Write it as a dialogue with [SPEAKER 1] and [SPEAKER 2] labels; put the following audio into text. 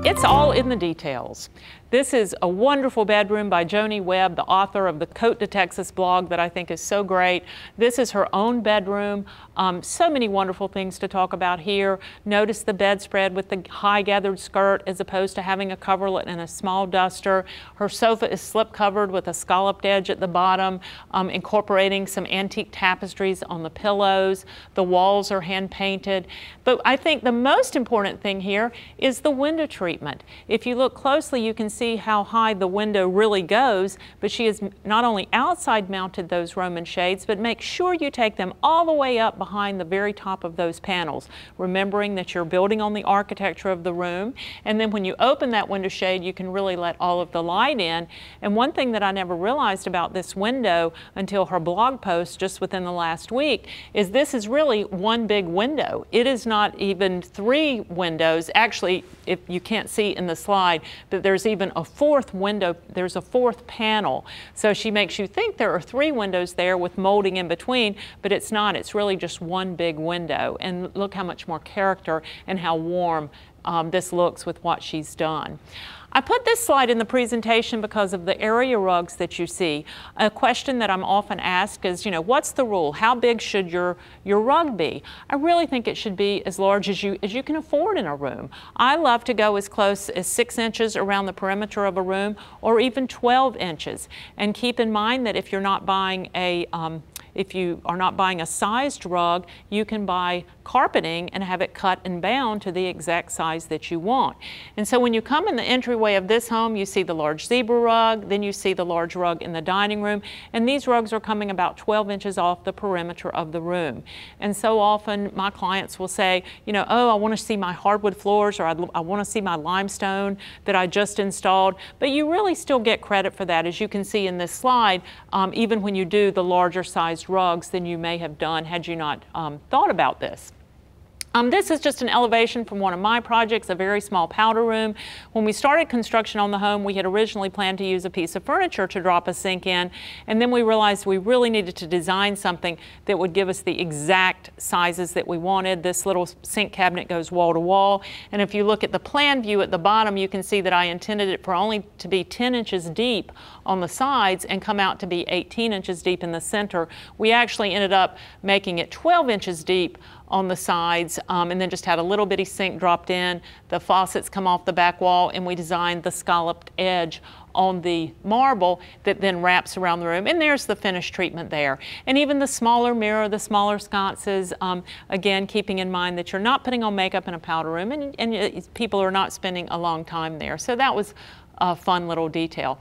[SPEAKER 1] It's all in the details. This is a wonderful bedroom by Joni Webb, the author of the Pt.10 blog that I think is so great. This is her own bedroom. So many wonderful things to talk about here. Notice the bedspread with the high gathered skirt as opposed to having a coverlet and a small duster. Her sofa is slip covered with a scalloped edge at the bottom, incorporating some antique tapestries on the pillows. The walls are hand painted. But I think the most important thing here is the window treatment. If you look closely, you can see how high the window really goes, but she has not only outside mounted those Roman shades, but make sure you take them all the way up behind the very top of those panels, remembering that you're building on the architecture of the room. And then when you open that window shade, you can really let all of the light in. And one thing that I never realized about this window until her blog post just within the last week is this is really one big window. It is not even 3 windows. Actually, if you can't see in the slide, but there's even a 4th window, there's a 4th panel. So she makes you think there are 3 windows there with molding in between, but it's not. It's really just one big window. And look how much more character and how warm this looks with what she's done. I put this slide in the presentation because of the area rugs that you see. A question that I'm often asked is, you know, what's the rule? How big should your rug be? I really think it should be as large as you can afford in a room. I love to go as close as 6 inches around the perimeter of a room, or even 12 inches. And keep in mind that if you're not buying if you are not buying a sized rug, you can buy carpeting and have it cut and bound to the exact size that you want. And so when you come in the entryway of this home, you see the large zebra rug, then you see the large rug in the dining room, and these rugs are coming about 12 inches off the perimeter of the room. And so often my clients will say, you know, oh, I want to see my hardwood floors, or I want to see my limestone that I just installed, but you really still get credit for that, as you can see in this slide, even when you do the larger sized rugs than you may have done had you not thought about this. This is just an elevation from one of my projects, a very small powder room. When we started construction on the home, we had originally planned to use a piece of furniture to drop a sink in, and then we realized we really needed to design something that would give us the exact sizes that we wanted. This little sink cabinet goes wall to wall, and if you look at the plan view at the bottom, you can see that I intended it for only to be 10 inches deep on the sides and come out to be 18 inches deep in the center. We actually ended up making it 12 inches deep on the sides, and then just had a little bitty sink dropped in. The faucets come off the back wall, and we designed the scalloped edge on the marble that then wraps around the room, and there's the finished treatment there. And even the smaller mirror, the smaller sconces, again, keeping in mind that you're not putting on makeup in a powder room, and people are not spending a long time there. So that was a fun little detail.